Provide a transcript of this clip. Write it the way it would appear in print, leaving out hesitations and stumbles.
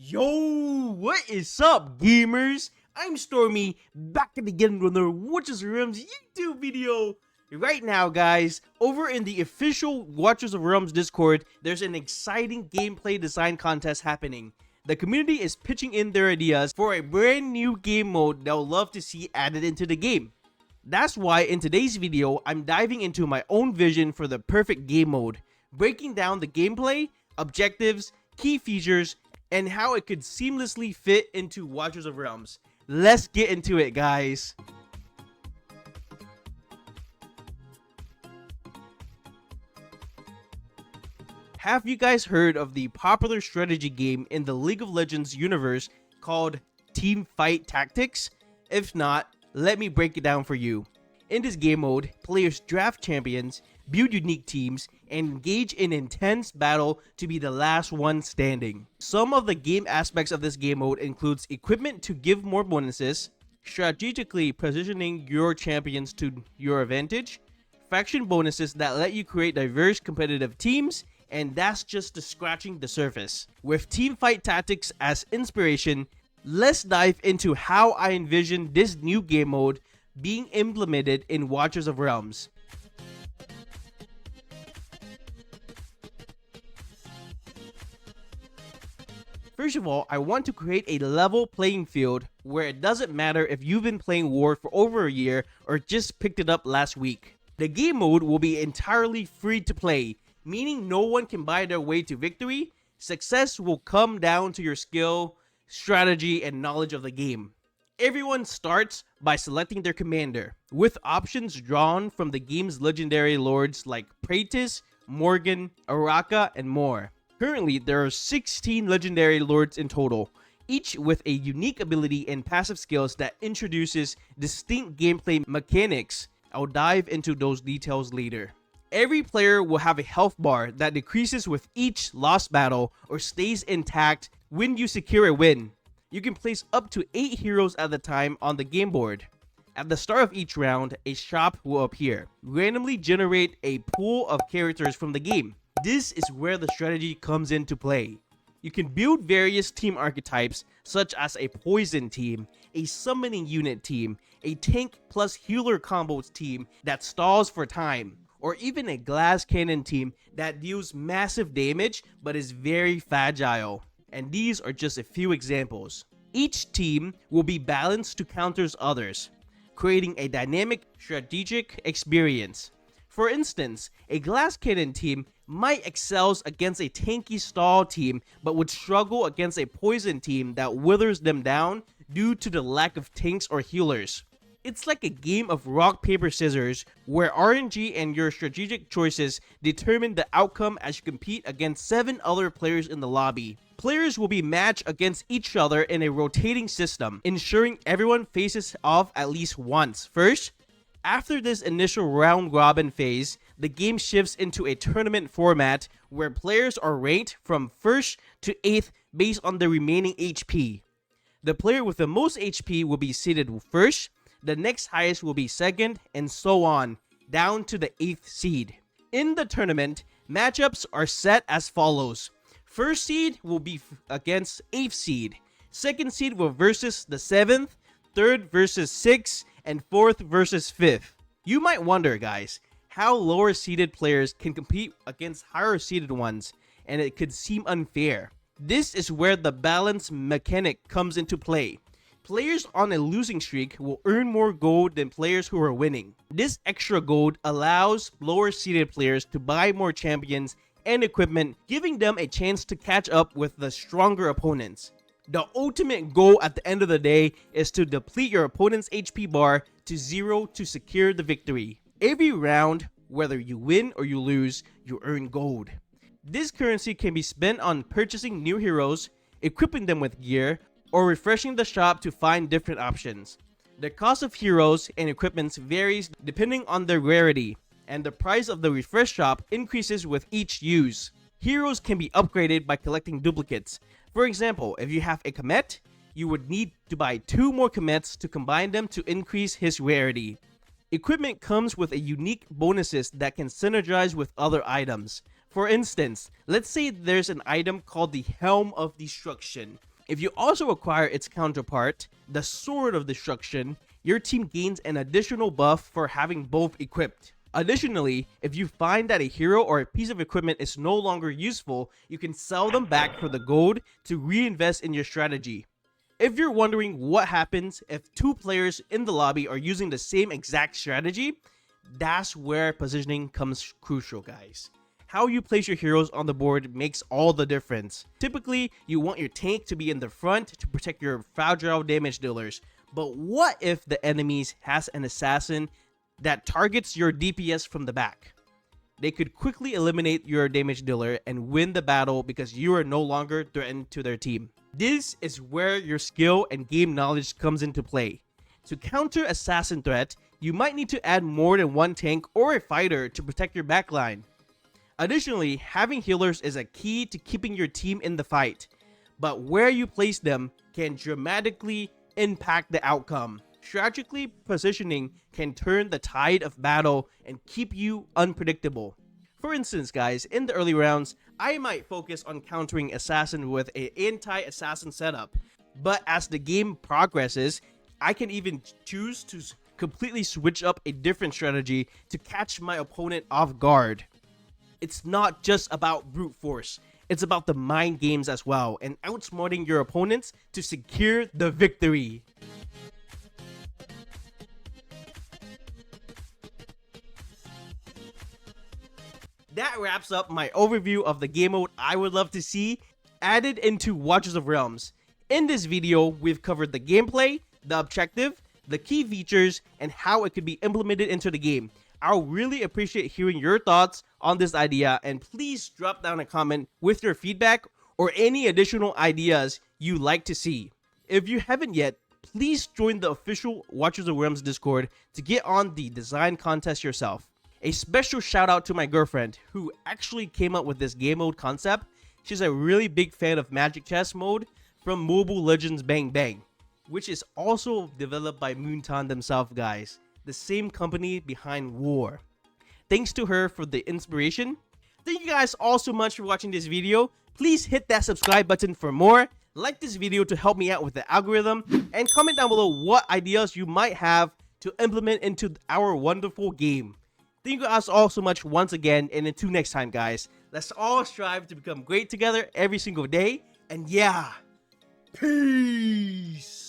Yo, what is up, gamers? I'm Stormy, back again with another Watchers of Realms YouTube video. Right now, guys, over in the official Watchers of Realms Discord, there's an exciting gameplay design contest happening. The community is pitching in their ideas for a brand new game mode they'll love to see added into the game. That's why in today's video, I'm diving into my own vision for the perfect game mode, breaking down the gameplay, objectives, key features, and how it could seamlessly fit into Watchers of Realms. Let's get into it, guys. Have you guys heard of the popular strategy game in the League of Legends universe called Teamfight Tactics? If not, let me break it down for you. In this game mode, players draft champions, build unique teams, and engage in intense battle to be the last one standing. Some of the game aspects of this game mode includes equipment to give more bonuses, strategically positioning your champions to your advantage, faction bonuses that let you create diverse competitive teams, and that's just scratching the surface. With Teamfight Tactics as inspiration, let's dive into how I envision this new game mode being implemented in Watchers of Realms. First of all, I want to create a level playing field where it doesn't matter if you've been playing WoR for over a year or just picked it up last week. The game mode will be entirely free to play, meaning no one can buy their way to victory. Success will come down to your skill, strategy, and knowledge of the game. Everyone starts by selecting their commander, with options drawn from the game's legendary lords like Praetus, Morgan, Araka, and more. Currently, there are 16 legendary lords in total, each with a unique ability and passive skills that introduces distinct gameplay mechanics. I'll dive into those details later. Every player will have a health bar that decreases with each lost battle or stays intact when you secure a win. You can place up to 8 heroes at a time on the game board. At the start of each round, a shop will appear, randomly generate a pool of characters from the game. This is where the strategy comes into play. You can build various team archetypes such as a poison team, a summoning unit team, a tank plus healer combos team that stalls for time, or even a glass cannon team that deals massive damage but is very fragile. And these are just a few examples. Each team will be balanced to counter others, creating a dynamic, strategic experience. For instance, a glass cannon team might excel against a tanky stall team but would struggle against a poison team that withers them down due to the lack of tanks or healers. It's like a game of rock, paper, scissors where RNG and your strategic choices determine the outcome as you compete against 7 other players in the lobby. Players will be matched against each other in a rotating system, ensuring everyone faces off at least once. First, after this initial round-robin phase, the game shifts into a tournament format where players are ranked from 1st to 8th based on the remaining HP. The player with the most HP will be seeded first, the next highest will be second, and so on, down to the 8th seed. In the tournament, matchups are set as follows. First seed will be against 8th seed, second seed will versus the 7th, third versus 6th, and 4th versus 5th. You might wonder, guys, how lower seeded players can compete against higher seeded ones, and it could seem unfair. This is where the balance mechanic comes into play. Players on a losing streak will earn more gold than players who are winning. This extra gold allows lower seeded players to buy more champions and equipment, giving them a chance to catch up with the stronger opponents. The ultimate goal at the end of the day is to deplete your opponent's HP bar to 0 to secure the victory. Every round, whether you win or you lose, you earn gold. This currency can be spent on purchasing new heroes, equipping them with gear, or refreshing the shop to find different options. The cost of heroes and equipments varies depending on their rarity, and the price of the refresh shop increases with each use. Heroes can be upgraded by collecting duplicates. For example, if you have a Komet, you would need to buy 2 more Komets to combine them to increase his rarity. Equipment comes with a unique bonuses that can synergize with other items. For instance, let's say there's an item called the Helm of Destruction. If you also acquire its counterpart, the Sword of Destruction, your team gains an additional buff for having both equipped. Additionally, if you find that a hero or a piece of equipment is no longer useful, you can sell them back for the gold to reinvest in your strategy. If you're wondering what happens if two players in the lobby are using the same exact strategy, that's where positioning comes crucial, guys. How you place your heroes on the board makes all the difference. Typically, you want your tank to be in the front to protect your fragile damage dealers. But what if the enemies has an assassin that targets your DPS from the back? They could quickly eliminate your damage dealer and win the battle because you are no longer threatened to their team. This is where your skill and game knowledge comes into play. To counter assassin threat, you might need to add more than one tank or a fighter to protect your backline. Additionally, having healers is a key to keeping your team in the fight, but where you place them can dramatically impact the outcome. Strategically positioning can turn the tide of battle and keep you unpredictable. For instance, guys, in the early rounds, I might focus on countering assassin with an anti-assassin setup, but as the game progresses, I can even choose to completely switch up a different strategy to catch my opponent off guard. It's not just about brute force, it's about the mind games as well, and outsmarting your opponents to secure the victory. That wraps up my overview of the game mode I would love to see added into Watchers of Realms. In this video, we've covered the gameplay, the objective, the key features, and how it could be implemented into the game. I'll really appreciate hearing your thoughts on this idea, and please drop down a comment with your feedback or any additional ideas you'd like to see. If you haven't yet, please join the official Watchers of Realms Discord to get on the design contest yourself. A special shout out to my girlfriend who actually came up with this game mode concept. She's a really big fan of Magic Chess mode from Mobile Legends Bang Bang, which is also developed by Moonton themselves, guys, the same company behind War. Thanks to her for the inspiration. Thank you guys all so much for watching this video. Please hit that subscribe button for more. Like this video to help me out with the algorithm, and comment down below what ideas you might have to implement into our wonderful game. Thank you guys all so much once again, and until next time, guys, let's all strive to become great together every single day. And yeah, peace.